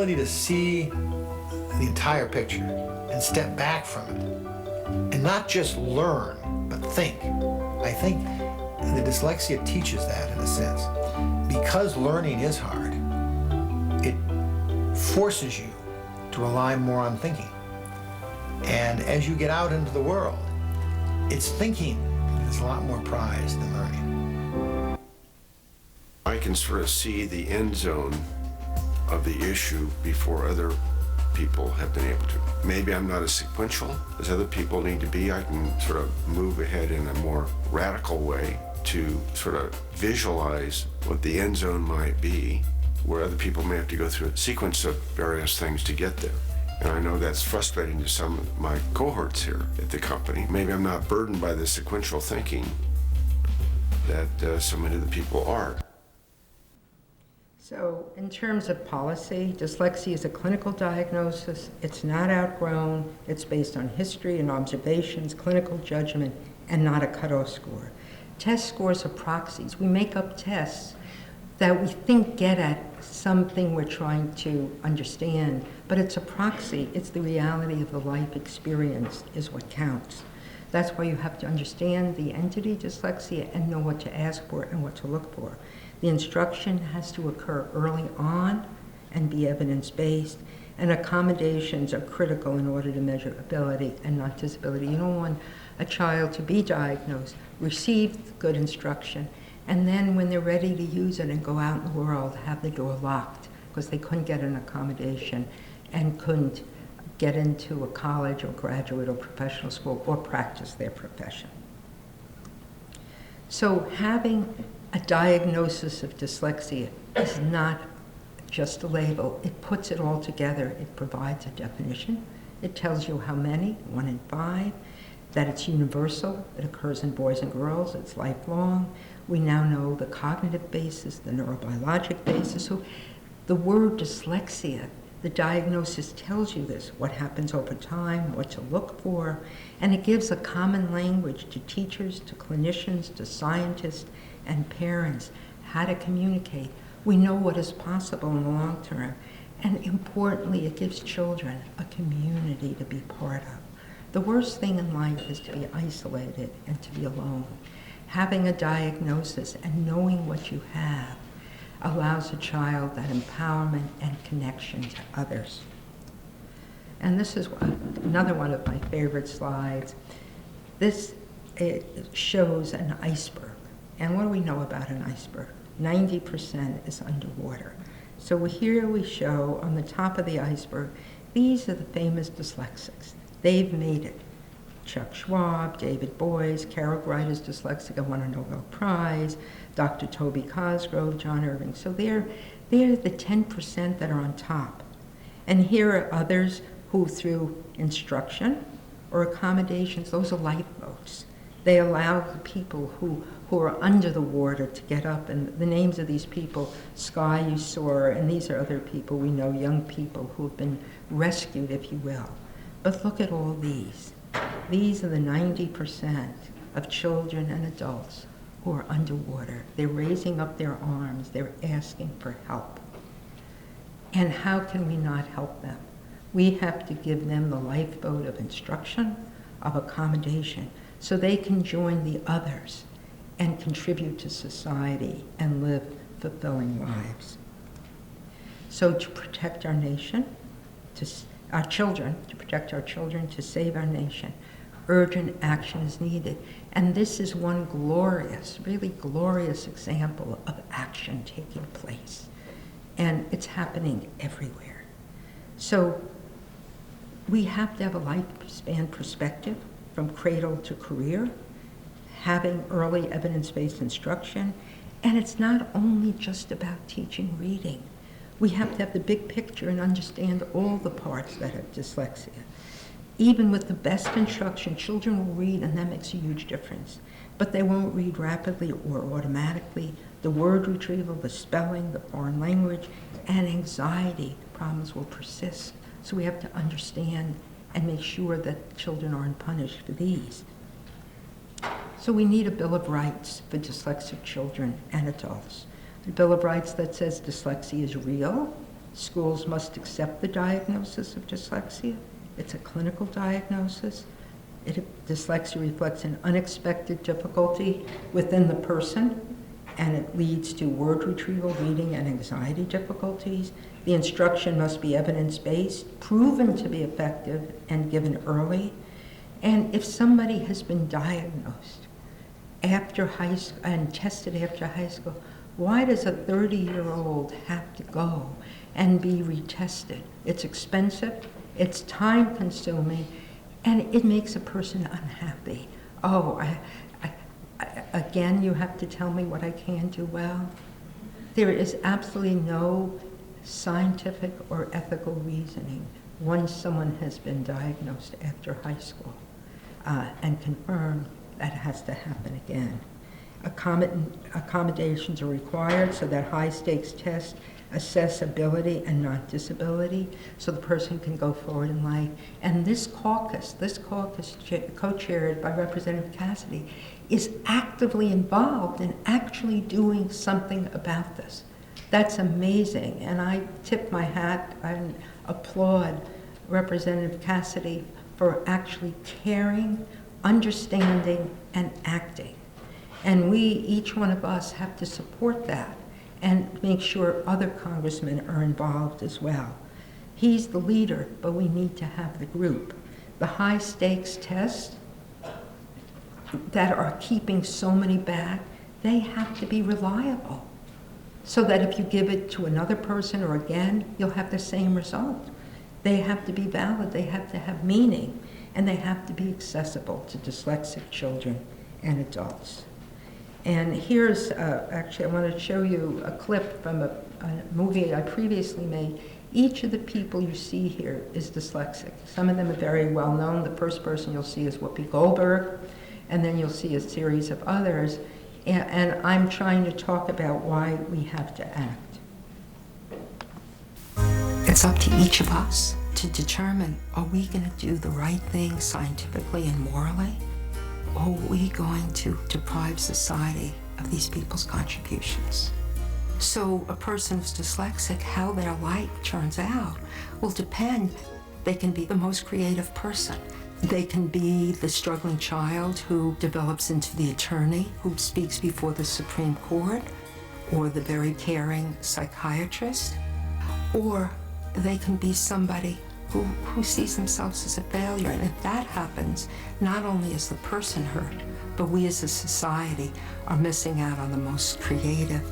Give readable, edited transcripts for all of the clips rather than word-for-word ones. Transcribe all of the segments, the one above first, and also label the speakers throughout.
Speaker 1: To see the entire picture and step back from it and not just learn but think. I think the dyslexia teaches that in a sense. Because learning is hard, it forces you to rely more on thinking. And as you get out into the world, it's thinking that is a lot more prized than learning.
Speaker 2: I can sort of see the end zone of the issue before other people have been able to. Maybe I'm not as sequential as other people need to be. I can sort of move ahead in a more radical way to sort of visualize what the end zone might be, where other people may have to go through a sequence of various things to get there. And I know that's frustrating to some of my cohorts here at the company. Maybe I'm not burdened by the sequential thinking that so many of the people are.
Speaker 3: So in terms of policy, dyslexia is a clinical diagnosis. It's not outgrown. It's based on history and observations, clinical judgment, and not a cutoff score. Test scores are proxies. We make up tests that we think get at something we're trying to understand, but it's a proxy. It's the reality of the life experience is what counts. That's why you have to understand the entity dyslexia and know what to ask for and what to look for. The instruction has to occur early on and be evidence-based, and accommodations are critical in order to measure ability and not disability. You don't want a child to be diagnosed, receive good instruction, and then when they're ready to use it and go out in the world, have the door locked because they couldn't get an accommodation and couldn't get into a college or graduate or professional school or practice their profession. So having a diagnosis of dyslexia is not just a label. It puts it all together. It provides a definition. It tells you how many, 1 in 5, that it's universal. It occurs in boys and girls. It's lifelong. We now know the cognitive basis, the neurobiologic basis. So the word dyslexia, the diagnosis tells you this, what happens over time, what to look for, and it gives a common language to teachers, to clinicians, to scientists, and parents, how to communicate. We know what is possible in the long term, and importantly, it gives children a community to be part of. The worst thing in life is to be isolated and to be alone. Having a diagnosis and knowing what you have allows a child that empowerment and connection to others. And this is another one of my favorite slides. This shows an iceberg. And what do we know about an iceberg? 90% is underwater. So here we show on the top of the iceberg, these are the famous dyslexics. They've made it. Chuck Schwab, David Boyce, Carol Greider's dyslexic and won a Nobel Prize, Dr. Toby Cosgrove, John Irving. So they're the 10% that are on top. And here are others who, through instruction or accommodations, those are lifeboats. They allow the people who are under the water to get up, and the names of these people, Sky you saw, and these are other people we know, young people who have been rescued, if you will. But look at all these. These are the 90% of children and adults who are underwater. They're raising up their arms, they're asking for help. And how can we not help them? We have to give them the lifeboat of instruction, of accommodation, so they can join the others and contribute to society and live fulfilling lives. So to protect our nation, to protect our children, to save our nation, urgent action is needed. And this is one glorious, really glorious example of action taking place. And it's happening everywhere. So we have to have a lifespan perspective from cradle to career, having early evidence-based instruction, and it's not only just about teaching reading. We have to have the big picture and understand all the parts that have dyslexia. Even with the best instruction, children will read, and that makes a huge difference. But they won't read rapidly or automatically. The word retrieval, the spelling, the foreign language, and anxiety problems will persist. So we have to understand and make sure that children aren't punished for these. So we need a Bill of Rights for dyslexic children and adults. A Bill of Rights that says dyslexia is real, Schools must accept the diagnosis of dyslexia. It's a clinical diagnosis. Dyslexia reflects an unexpected difficulty within the person, and it leads to word retrieval, reading, and anxiety difficulties. The instruction must be evidence-based, proven to be effective, and given early. And if somebody has been diagnosed after high school and tested after high school, why does a 30-year-old have to go and be retested? It's expensive, it's time-consuming, and it makes a person unhappy. Oh, again, you have to tell me what I can do well. There is absolutely no scientific or ethical reasoning once someone has been diagnosed after high school and confirmed that has to happen again. Accommodations are required so that high-stakes tests assess ability and not disability, so the person can go forward in life. And this caucus co-chaired by Representative Cassidy, is actively involved in actually doing something about this. That's amazing, and I tip my hat and applaud Representative Cassidy for actually caring, understanding, and acting. And we, each one of us, have to support that and make sure other congressmen are involved as well. He's the leader, but we need to have the group. The high-stakes tests that are keeping so many back, they have to be reliable so that if you give it to another person or again, you'll have the same result. They have to be valid, they have to have meaning, and they have to be accessible to dyslexic children and adults. And here's, actually, I want to show you a clip from a movie I previously made. Each of the people you see here is dyslexic. Some of them are very well known. The first person you'll see is Whoopi Goldberg, and then you'll see a series of others. And I'm trying to talk about why we have to act.
Speaker 4: It's up to each of us to determine, are we going to do the right thing scientifically and morally? Or are we going to deprive society of these people's contributions? So a person who's dyslexic, how their life turns out will depend. They can be the most creative person. They can be the struggling child who develops into the attorney who speaks before the Supreme Court, or the very caring psychiatrist, or they can be somebody who sees themselves as a failure. And if that happens, not only is the person hurt, but we as a society are missing out on the most creative,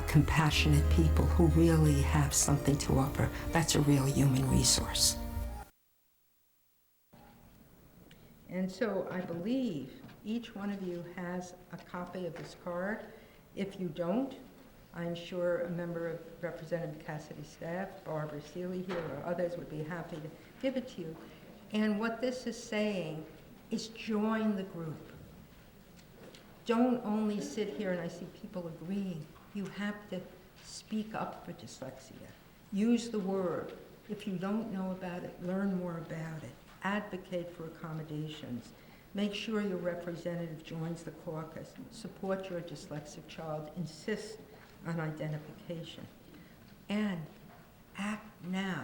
Speaker 4: compassionate people who really have something to offer. That's a real human resource.
Speaker 3: And so I believe each one of you has a copy of this card. If you don't, I'm sure a member of Representative Cassidy's staff, Barbara Seeley here, or others would be happy to give it to you. And what this is saying is join the group. Don't only sit here, and I see people agreeing. You have to speak up for dyslexia. Use the word. If you don't know about it, learn more about it. Advocate for accommodations. Make sure your representative joins the caucus. Support your dyslexic child. Insist on identification. And act now.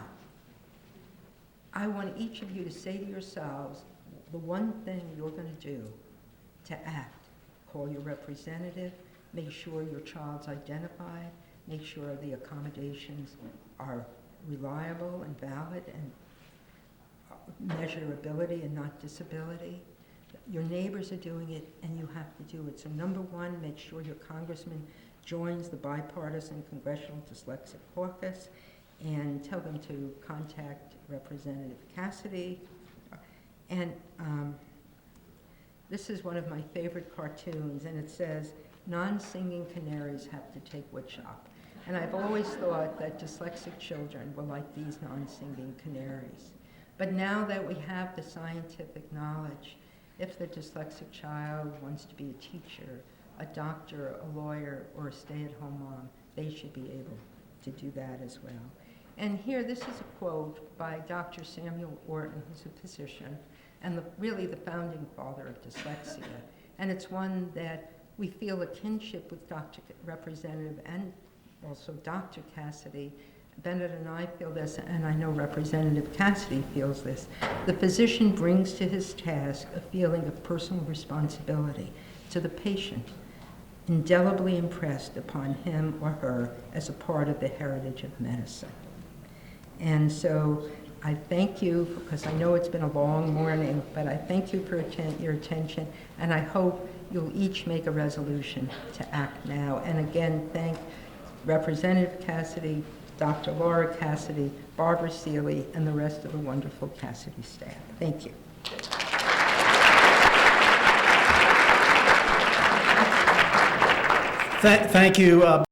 Speaker 3: I want each of you to say to yourselves the one thing you're going to do to act. Call your representative. Make sure your child's identified. Make sure the accommodations are reliable and valid and measurability and not disability. Your neighbors are doing it, and you have to do it. So number one, make sure your congressman joins the bipartisan Congressional Dyslexic Caucus, and tell them to contact Representative Cassidy. And this is one of my favorite cartoons, and it says, non-singing canaries have to take woodshop. And I've always thought that dyslexic children were like these non-singing canaries. But now that we have the scientific knowledge, if the dyslexic child wants to be a teacher, a doctor, a lawyer, or a stay-at-home mom, they should be able to do that as well. And here, this is a quote by Dr. Samuel Orton, who's a physician, and really the founding father of dyslexia. And it's one that we feel a kinship with Representative and also Dr. Cassidy Bennett and I feel this, and I know Representative Cassidy feels this. The physician brings to his task a feeling of personal responsibility to the patient, indelibly impressed upon him or her as a part of the heritage of medicine. And so I thank you, because I know it's been a long morning, but I thank you for your attention, and I hope you'll each make a resolution to act now. And again, thank Representative Cassidy, Dr. Laura Cassidy, Barbara Seeley, and the rest of the wonderful Cassidy staff. Thank you.
Speaker 5: Thank you.